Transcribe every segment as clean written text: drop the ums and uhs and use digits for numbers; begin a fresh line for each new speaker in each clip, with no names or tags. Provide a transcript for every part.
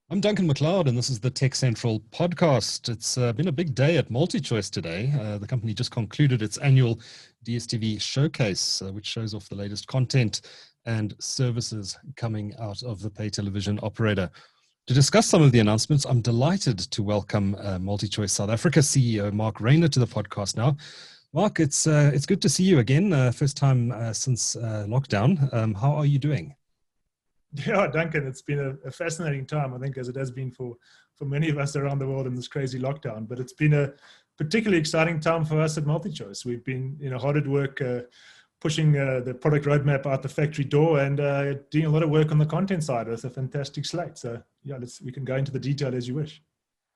I'm Duncan McLeod, and this is the TechCentral podcast. It's been a big day at MultiChoice today. The company just concluded its annual DStv showcase, which shows off the latest content and services coming out of the pay television operator. To discuss some of the announcements, I'm delighted to welcome MultiChoice South Africa CEO Mark Rayner to the podcast now. Mark, it's good to see you again. First time since lockdown. How are you doing?
Yeah, Duncan, it's been a fascinating time, I think, as it has been for many of us around the world in this crazy lockdown. But it's been a particularly exciting time for us at MultiChoice. We've been hard at work pushing the product roadmap out the factory door and doing a lot of work on the content side with a fantastic slate. So yeah, we can go into the detail as you wish.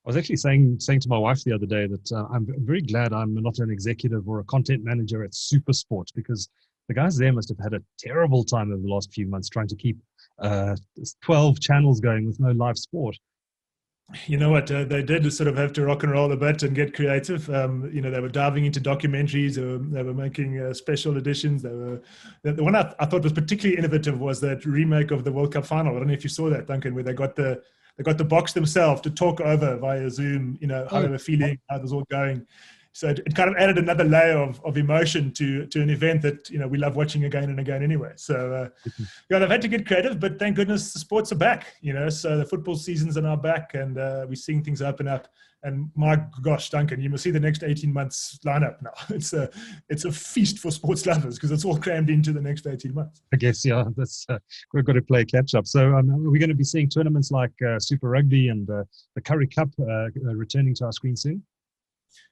I was actually saying to my wife the other day that I'm very glad I'm not an executive or a content manager at SuperSport, because the guys there must have had a terrible time over the last few months trying to keep 12 channels going with no live sport.
You know what, they did sort of have to rock and roll a bit and get creative. They were diving into documentaries, they were making special editions. The one I thought was particularly innovative was that remake of the World Cup final. I don't know if you saw that, Duncan, where they got the box themselves to talk over via Zoom, how they were feeling, how it was all going. So it kind of added another layer of emotion to an event that, we love watching again and again anyway. So, they've had to get creative, but thank goodness the sports are back, so the football seasons are now back and we're seeing things open up. And my gosh, Duncan, you must see the next 18 months lineup now. It's a feast for sports lovers because it's all crammed into the next 18 months.
I guess, yeah, we've got to play catch up. So we're going to be seeing tournaments like Super Rugby and the Currie Cup returning to our screen soon.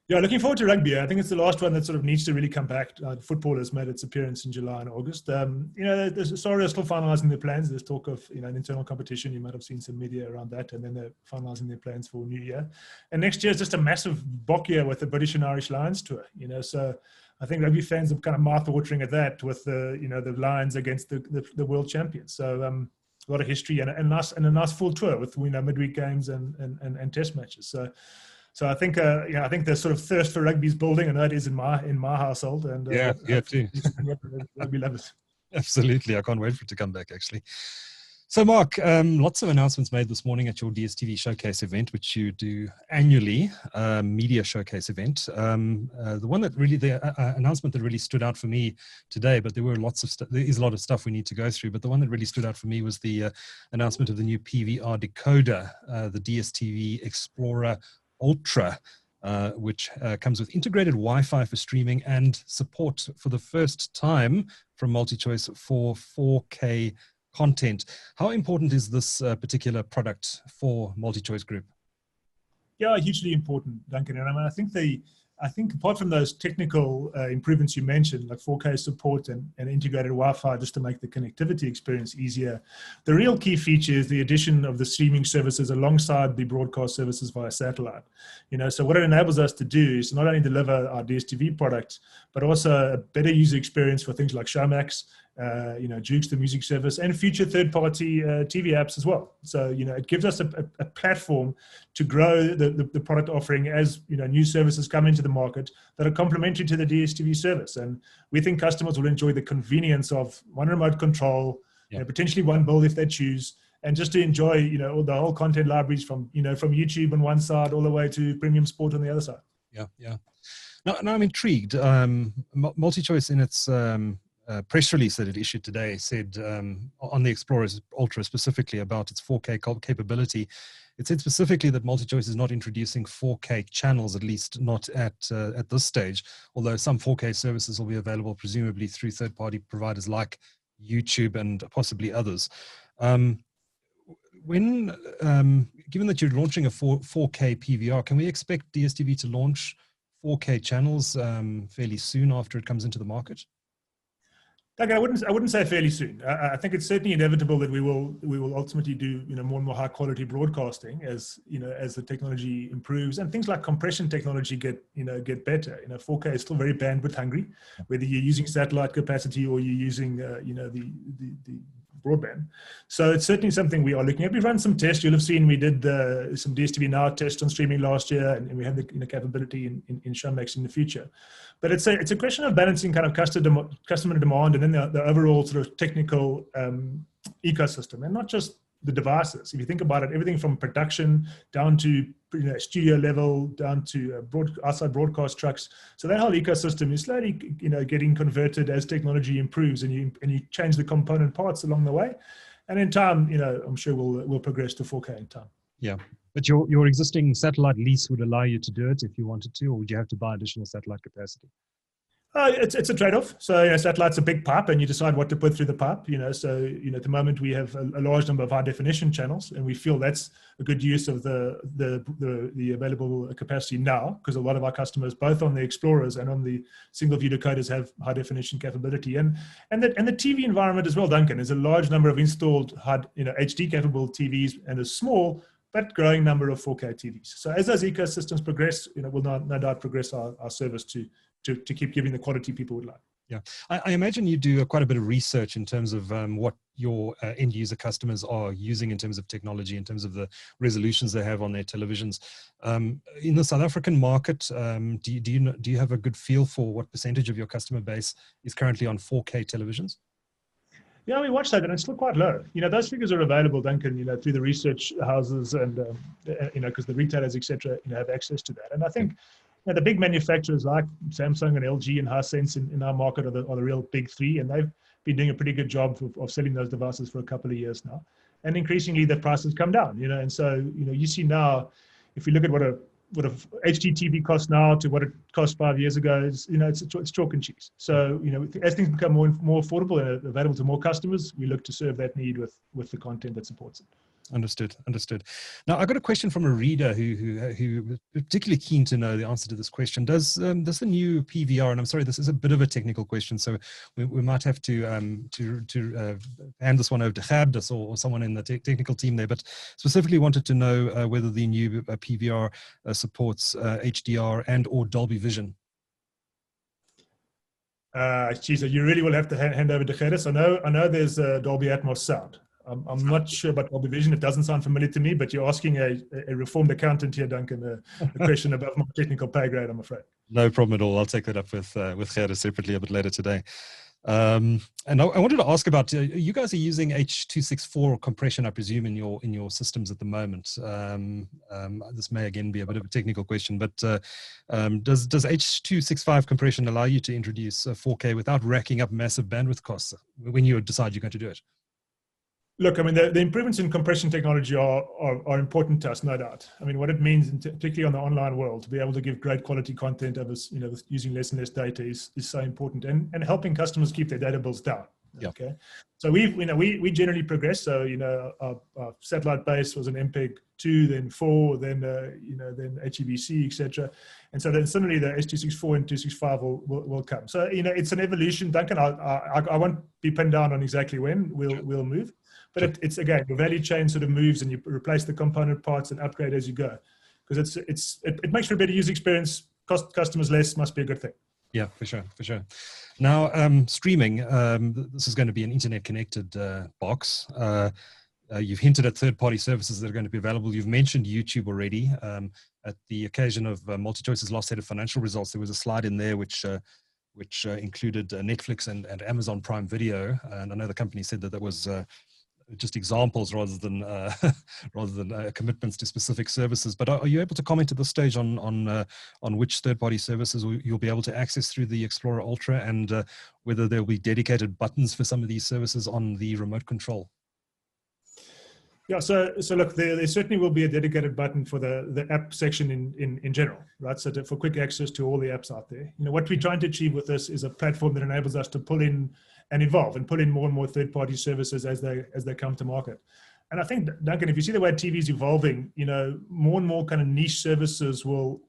Yeah, looking forward to rugby. I think it's the last one that sort of needs to really come back. Football has made its appearance in July and August. The Sorry are still finalising their plans. There's talk of an internal competition. You might have seen some media around that, and then they're finalising their plans for New Year. And next year is just a massive bock year with the British and Irish Lions tour. So I think rugby fans are kind of mouth-watering at that with the Lions against the world champions. So a lot of history and a nice full tour with midweek games and test matches. So I think I think the sort of thirst for rugby is building, and that is in my household. And
yeah, too.
Rugby lovers.
Absolutely, I can't wait for it to come back. Actually, so Mark, lots of announcements made this morning at your DStv Showcase event, which you do annually, media showcase event. The announcement that really stood out for me today, but there is a lot of stuff we need to go through. But the one that really stood out for me was the announcement of the new PVR decoder, the DStv Explora Ultra, which comes with integrated Wi-Fi for streaming and support for the first time from MultiChoice for 4K content. How important is this particular product for MultiChoice Group?
Yeah, hugely important, Duncan. And I think apart from those technical improvements you mentioned, like 4K support and integrated Wi-Fi just to make the connectivity experience easier, the real key feature is the addition of the streaming services alongside the broadcast services via satellite. So what it enables us to do is not only deliver our DStv products, but also a better user experience for things like Showmax, Jukes, the music service, and future third-party TV apps as well. So, it gives us a platform to grow the product offering as, new services come into the market that are complementary to the DStv service. And we think customers will enjoy the convenience of one remote control, potentially one build if they choose, and just to enjoy, the whole content libraries from YouTube on one side all the way to premium sport on the other side.
Yeah. Now I'm intrigued. MultiChoice in its press release that it issued today said on the Explora Ultra specifically about its 4K capability. It said specifically that MultiChoice is not introducing 4K channels, at least not at this stage, although some 4K services will be available presumably through third-party providers like YouTube and possibly others. Given that you're launching a 4K PVR, can we expect DStv to launch 4K channels fairly soon after it comes into the market?
Like I wouldn't say fairly soon. I think it's certainly inevitable that we will ultimately do more and more high quality broadcasting as the technology improves and things like compression technology get better. 4K is still very bandwidth hungry, whether you're using satellite capacity or you're using the broadband. So it's certainly something we are looking at. We've run some tests. You'll have seen we did some DStv Now tests on streaming last year, and we have the capability in Showmax in the future. But it's a question of balancing kind of customer demand and then the overall sort of technical ecosystem, and not just the devices. If you think about it, everything from production down to studio level, down to outside broadcast trucks. So that whole ecosystem is slowly getting converted as technology improves, and you change the component parts along the way. And in time, I'm sure we'll progress to 4K in time.
Yeah. But your existing satellite lease would allow you to do it if you wanted to, or would you have to buy additional satellite capacity?
It's a trade-off. So satellite's a big pipe, and you decide what to put through the pipe. So at the moment we have a large number of high-definition channels, and we feel that's a good use of the available capacity now, because a lot of our customers, both on the Explorers and on the single-view decoders, have high-definition capability. And the TV environment as well, Duncan. There's a large number of installed HD-capable TVs and a small but growing number of 4K TVs. So as those ecosystems progress, we'll no doubt progress our service to keep giving the quality people would like.
Yeah, I imagine you do quite a bit of research in terms of what your end user customers are using in terms of technology, in terms of the resolutions they have on their televisions. In the South African market, do you have a good feel for what percentage of your customer base is currently on 4K televisions?
Yeah, we watch that, and it's still quite low. Those figures are available, Duncan, through the research houses and, because the retailers, etc., have access to that. And I think the big manufacturers like Samsung and LG and Hisense in our market are the real big three, and they've been doing a pretty good job of selling those devices for a couple of years now. And increasingly, the prices come down, and so, you see now, if we look at what a HD TV costs now to what it cost 5 years ago, it's chalk and cheese. So, as things become more affordable and available to more customers, we look to serve that need with the content that supports it.
Understood. Now, I got a question from a reader who was particularly keen to know the answer to this question. Does the new PVR, and I'm sorry, this is a bit of a technical question, so we might have to hand this one over to Gerdus or someone in the technical team there, but specifically wanted to know whether the new PVR supports HDR and or Dolby Vision.
Geez, you really will have to hand over to Gerdus. I know there's Dolby Atmos sound. I'm not sure about Dolby Vision. It doesn't sound familiar to me, but you're asking a reformed accountant here, Duncan, a question above my technical pay grade, I'm afraid.
No problem at all. I'll take that up with Gerdus separately a bit later today. And I wanted to ask about, you guys are using H.264 compression, I presume, in your systems at the moment. This may again be a bit of a technical question, but does H.265 compression allow you to introduce 4K without racking up massive bandwidth costs when you decide you're going to do it?
Look, I mean, the improvements in compression technology are important to us, no doubt. I mean, what it means, particularly on the online world, to be able to give great quality content over, using less and less data is so important, and helping customers keep their data bills down.
Yeah.
Okay. So we generally progress. So, our satellite base was an MPEG-2, then 4, then HEVC, etc. And so then suddenly the H.264 and 265 will come. So, it's an evolution, Duncan. I won't be pinned down on exactly when we'll move. But it's again, the value chain sort of moves, and you replace the component parts and upgrade as you go, because it makes for a better user experience. Cost customers less, must be a good thing.
Yeah, for sure. Now, streaming, this is going to be an internet connected box. You've hinted at third-party services that are going to be available. You've mentioned YouTube already. At the occasion of MultiChoice's last set of financial results, there was a slide in there which included Netflix and Amazon Prime Video, and I know the company said that was just examples rather than commitments to specific services. But are you able to comment at this stage on which third-party services you'll be able to access through the Explora Ultra, and whether there will be dedicated buttons for some of these services on the remote control?
Yeah, so look, there certainly will be a dedicated button for the app section in general, right? So for quick access to all the apps out there. What we're trying to achieve with this is a platform that enables us to pull in and evolve and pull in more and more third-party services as they come to market. And I think, Duncan, if you see the way TV is evolving, more and more kind of niche services will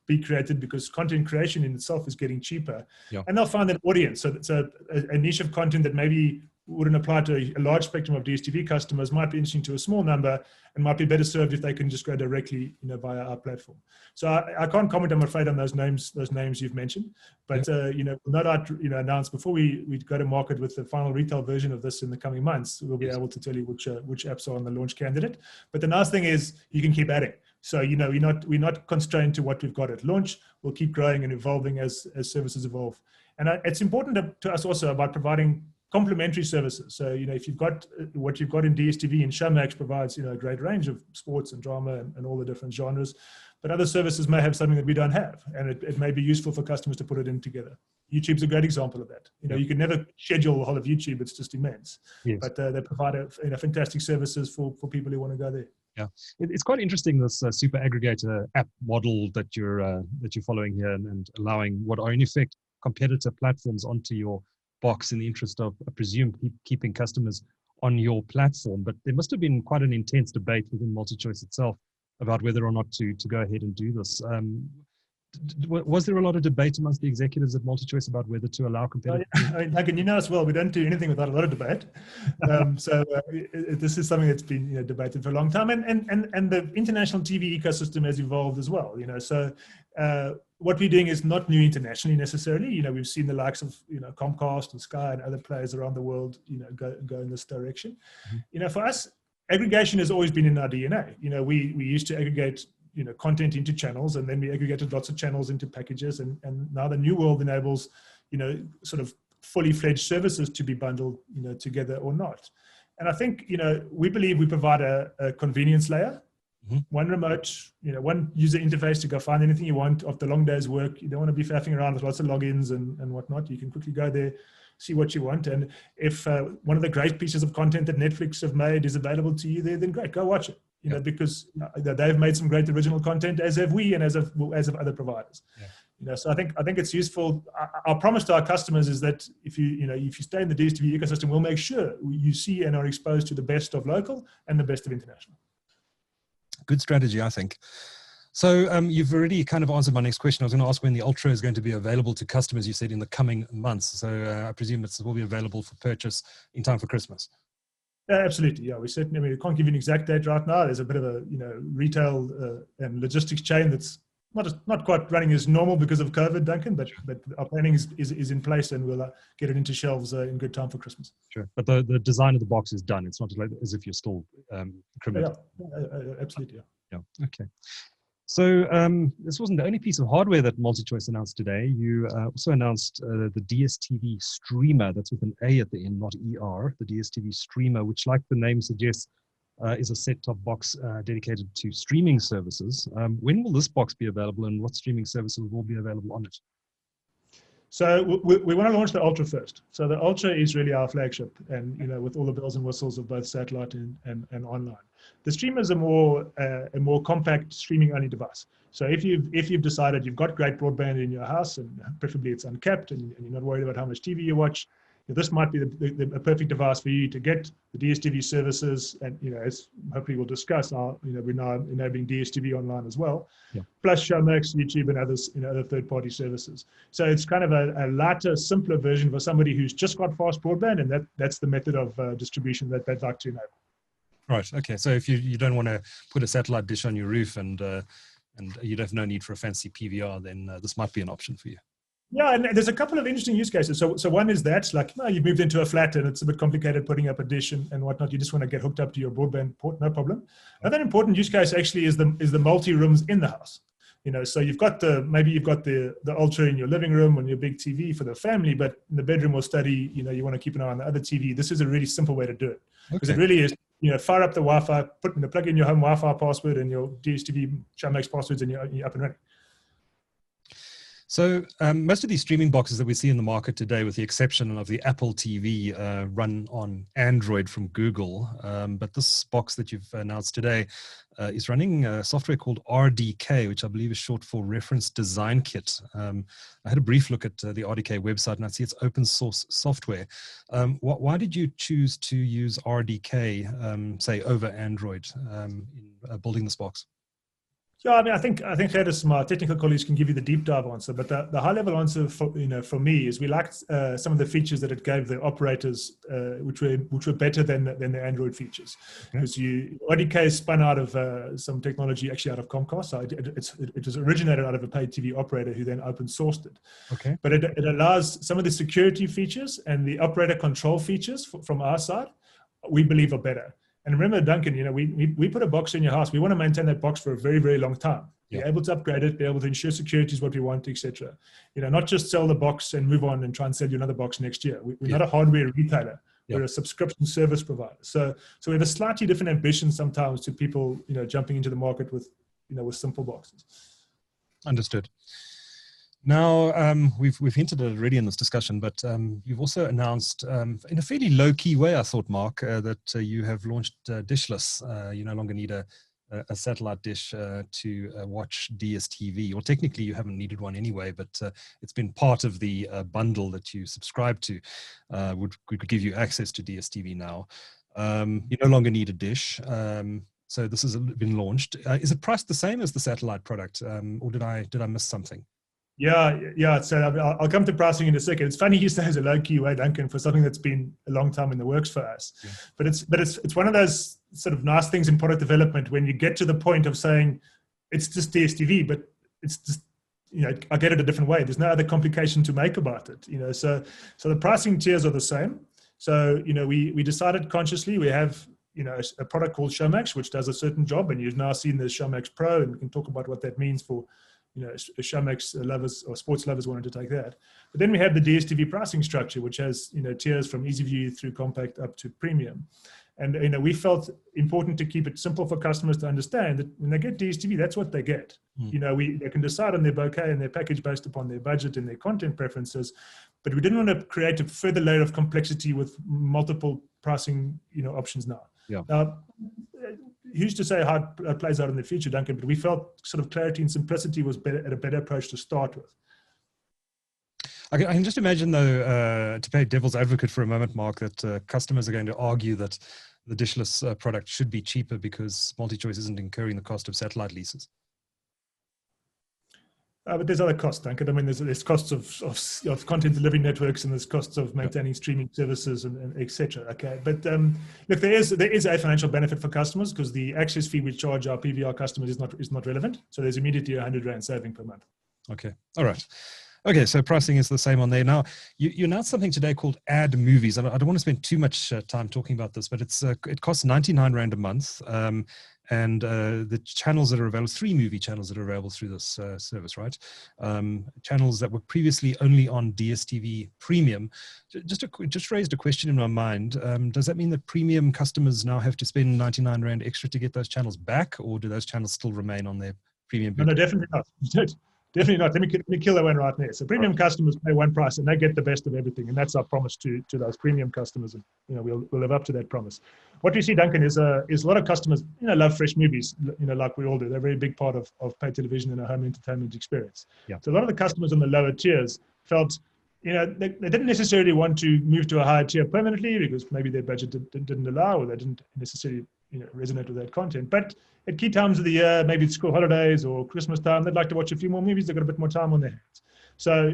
be created, because content creation in itself is getting cheaper. Yeah. And they'll find an audience. So it's a niche of content that maybe wouldn't apply to a large spectrum of DStv customers, might be interesting to a small number, and might be better served if they can just go directly, via our platform. So I can't comment, I'm afraid, on those names you've mentioned, but no doubt, announce before we go to market with the final retail version of this in the coming months, we'll be able to tell you which apps are on the launch candidate. But the nice thing is you can keep adding. So we're not constrained to what we've got at launch. We'll keep growing and evolving as services evolve. And it's important to us also about providing complementary services. So, if you've got what you've got in DStv, and Showmax provides, a great range of sports and drama and all the different genres, but other services may have something that we don't have, and it may be useful for customers to put it in together. YouTube's a great example of that. You can never schedule the whole of YouTube; it's just immense.
Yes.
But they provide fantastic services for people who want to go there.
Yeah, it's quite interesting, this super aggregator app model that you're following here, and allowing what are in effect competitor platforms onto your box in the interest of, I presume, keeping customers on your platform. But there must have been quite an intense debate within MultiChoice itself about whether or not to go ahead and do this. Was there a lot of debate amongst the executives at MultiChoice about whether to allow competitors?
Duncan, you know as well, we don't do anything without a lot of debate. This is something that's been debated for a long time, and the international TV ecosystem has evolved as well. So what we're doing is not new internationally necessarily. We've seen the likes of Comcast and Sky and other players around the world go in this direction.
Mm-hmm.
For us, aggregation has always been in our DNA. We used to aggregate content into channels, and then we aggregated lots of channels into packages, and now the new world enables sort of fully fledged services to be bundled together or not. And I think we believe we provide a convenience layer.
Mm-hmm.
One remote, one user interface to go find anything you want after a long day's work. You don't want to be faffing around with lots of logins and whatnot. You can quickly go there, see what you want. And if one of the great pieces of content that Netflix have made is available to you there, then great, go watch it. Because they've made some great original content, as have we, and as have other providers.
Yeah.
So I think it's useful. Our promise to our customers is that if you stay in the DStv ecosystem, we'll make sure you see and are exposed to the best of local and the best of international.
Good strategy, I think. So you've already kind of answered my next question. I was going to ask when the Ultra is going to be available to customers. You said in the coming months. So I presume it will be available for purchase in time for Christmas.
Absolutely, yeah. We certainly, we can't give you an exact date right now. There's a bit of a retail and logistics chain that's not quite running as normal because of COVID, Duncan. But our planning is in place, and we'll get it into shelves in good time for Christmas.
Sure, but the design of the box is done. It's not like as if you're still incremental.
Yeah, absolutely.
Yeah. Okay. So this wasn't the only piece of hardware that MultiChoice announced today. You also announced the DStv Streama. That's with an A at the end, not ER. The DStv Streama, which, like the name suggests, is a set-top box dedicated to streaming services. When will this box be available, and what streaming services will be available on it?
So we want to launch the Ultra first. So the Ultra is really our flagship, and with all the bells and whistles of both satellite and online. The Streama is a more compact streaming-only device. So if you've decided you've got great broadband in your house, and preferably it's uncapped, and you're not worried about how much TV you watch, this might be a perfect device for you to get the DStv services, and as hopefully we'll discuss, we're now enabling DStv online as well, plus Showmax, YouTube, and others, other third-party services. So it's kind of a lighter, simpler version for somebody who's just got fast broadband, and that's the method of distribution that they'd like to enable.
Right. Okay. So if you don't want to put a satellite dish on your roof and you have no need for a fancy PVR, then this might be an option for you.
Yeah, and there's a couple of interesting use cases. So one is that, like, you've moved into a flat and it's a bit complicated putting up a dish and whatnot. You just want to get hooked up to your broadband port, no problem. Another important use case actually is the multi-rooms in the house. So you've got maybe you've got the Ultra in your living room on your big TV for the family, but in the bedroom or study, you want to keep an eye on the other TV. This is a really simple way to do it, because it really is, fire up the Wi-Fi, plug in your home Wi-Fi password and your DStv Showmax passwords, and you're up and running.
So most of these streaming boxes that we see in the market today, with the exception of the Apple TV, run on Android from Google. But this box that you've announced today is running software called RDK, which I believe is short for Reference Design Kit. I had a brief look at the RDK website, and I see it's open source software. Why did you choose to use RDK, say, over Android in building this box?
Yeah, I think Gerdes, my technical colleagues, can give you the deep dive answer, but the high level answer for me is we liked some of the features that it gave the operators, which were better than the Android features, because RDK is spun out of some technology actually out of Comcast. So it was originated out of a paid TV operator who then open sourced it.
Okay.
But it allows some of the security features and the operator control features from our side, we believe, are better. And remember, Duncan, we put a box in your house. We want to maintain that box for a very, very long time.
Yeah.
Be able to upgrade it, be able to ensure security is what we want, etc. Not just sell the box and move on and try and sell you another box next year. We're not a hardware retailer.
Yeah.
We're a subscription service provider. So we have a slightly different ambition sometimes to people, jumping into the market with simple boxes.
Understood. Now, we've hinted at it already in this discussion, but you've also announced in a fairly low-key way, I thought, Mark, that you have launched Dishless. You no longer need a satellite dish to watch DStv. Well, technically, you haven't needed one anyway, but it's been part of the bundle that you subscribe to, could give you access to DStv now. You no longer need a dish. So this has been launched. Is it priced the same as the satellite product, or did I miss something?
Yeah. So I'll come to pricing in a second. It's funny you say it's a low-key way, Duncan, for something that's been a long time in the works for us. Yeah. But it's one of those sort of nice things in product development when you get to the point of saying it's just DStv, but it's just I get it a different way. There's no other complication to make about it. So the pricing tiers are the same. So we decided consciously we have a product called Showmax, which does a certain job, and you've now seen the Showmax Pro, and we can talk about what that means for Showmax lovers or sports lovers wanting to take that. But then we have the DStv pricing structure, which has tiers from easy view through compact up to premium. And we felt important to keep it simple for customers to understand that when they get DStv, that's what they get. They can decide on their bouquet and their package based upon their budget and their content preferences. But we didn't want to create a further layer of complexity with multiple pricing options now.
Yeah.
Now, who's to say how it plays out in the future, Duncan? But we felt sort of clarity and simplicity was a better approach to start with.
I can just imagine, though, to play devil's advocate for a moment, Mark, that customers are going to argue that the dishless product should be cheaper because MultiChoice isn't incurring the cost of satellite leases.
But there's other costs, Duncan. I mean, there's costs of content delivery networks, and there's costs of maintaining streaming services and et cetera. Okay, but look, there is a financial benefit for customers because the access fee we charge our PVR customers is not relevant. So there's immediately R100 saving per month.
Okay, all right. Okay, so pricing is the same on there. Now, you announced something today called Add Movies. I don't want to spend too much time talking about this, but it costs 99 Rand a month. And the channels that are available, 3 movie channels that are available through this service, right? Channels that were previously only on DStv Premium. Just raised a question in my mind. Does that mean that premium customers now have to spend 99 Rand extra to get those channels back, or do those channels still remain on their premium?
No, definitely not. Definitely not. Let me kill that one right there. So premium customers pay one price and they get the best of everything, and that's our promise to those premium customers, and we'll live up to that promise. What we see, Duncan, is a lot of customers love fresh movies, like we all do. They're a very big part of paid television and a home entertainment experience. Yeah. So a lot of the customers on the lower tiers felt they didn't necessarily want to move to a higher tier permanently because maybe their budget didn't allow, or they didn't necessarily resonate with that content. But at key times of the year, maybe it's school holidays or Christmas time, they'd like to watch a few more movies. They've got a bit more time on their hands. So,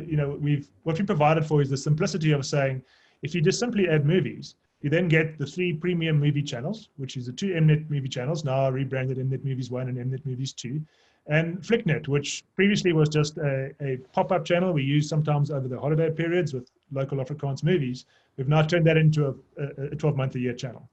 what we provided for is the simplicity of saying, if you just simply add movies, you then get the 3 premium movie channels, which is the 2 Mnet movie channels, now rebranded Mnet Movies 1 and Mnet Movies 2, and Flicknet, which previously was just a pop-up channel we used sometimes over the holiday periods with local Afrikaans movies. We've now turned that into a 12-month-a-year channel.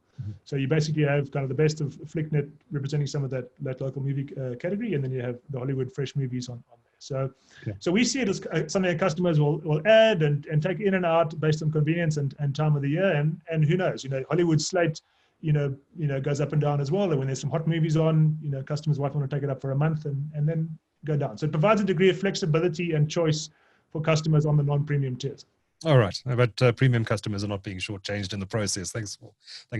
So you basically have kind of the best of Flicknet representing some of that local movie category, and then you have the Hollywood fresh movies on there. So we see it as something that customers will add and take in and out based on convenience and time of the year, and who knows, Hollywood slate goes up and down as well. And when there's some hot movies on, customers might want to take it up for a month and then go down. So it provides a degree of flexibility and choice for customers on the non-premium tiers.
All right, but premium customers are not being shortchanged in the process. Thanks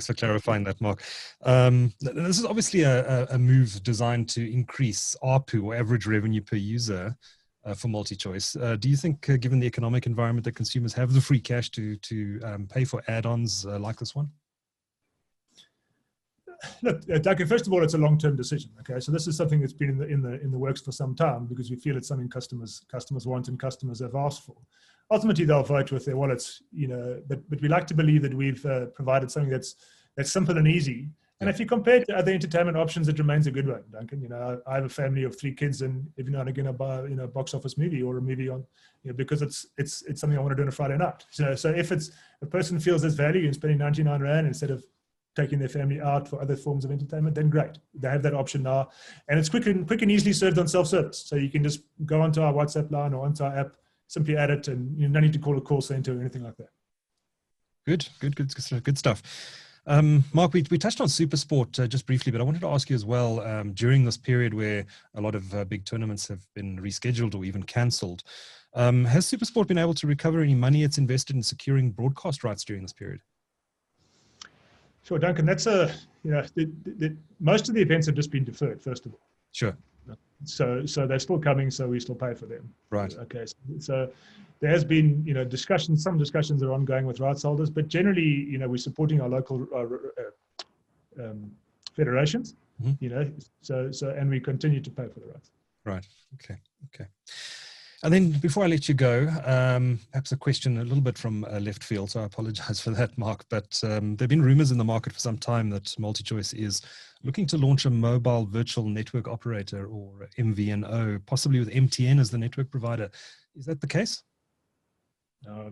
for clarifying that, Mark. This is obviously a move designed to increase ARPU, or average revenue per user, for MultiChoice. Do you think, given the economic environment, that consumers have the free cash to pay for add-ons like this one?
Look, Duncan, first of all, it's a long-term decision. Okay, so this is something that's been in the works for some time because we feel it's something customers want and customers have asked for. Ultimately, they'll vote with their wallets, but we like to believe that we've provided something that's simple and easy. And if you compare it to other entertainment options, it remains a good one, Duncan. I have a family of 3 kids, and every now and again I buy a box office movie or a movie on, because it's something I want to do on a Friday night. So if a person feels there's value in spending 99 Rand instead of taking their family out for other forms of entertainment, then great. They have that option now. And it's quick and easily served on self-service. So you can just go onto our WhatsApp line or onto our app, simply add it, and you don't need to call a call center or anything like that.
Good stuff. Mark, we touched on SuperSport just briefly, but I wanted to ask you as well, during this period where a lot of big tournaments have been rescheduled or even cancelled, has SuperSport been able to recover any money it's invested in securing broadcast rights during this period?
Sure, Duncan. That's most of the events have just been deferred, first of all.
Sure.
So they're still coming, so we still pay for them.
Right.
Okay. So there has been, some discussions are ongoing with rights holders, but generally, we're supporting our local federations, and we continue to pay for the rights.
Right. Okay. And then before I let you go, perhaps a question a little bit from left field, so I apologize for that, Mark, but there have been rumors in the market for some time that MultiChoice is looking to launch a mobile virtual network operator, or MVNO, possibly with MTN as the network provider. Is that the case?
I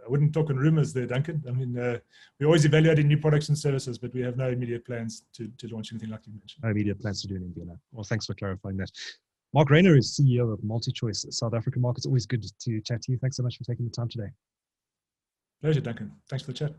wouldn't talk on rumors there, Duncan. I mean, we're always evaluating new products and services, but we have no immediate plans to launch anything like you mentioned.
No immediate plans to do an MVNO. Well, thanks for clarifying that. Mark Rayner is CEO of MultiChoice South Africa. Mark, it's always good to chat to you. Thanks so much for taking the time today.
Pleasure, Duncan. Thanks for the chat.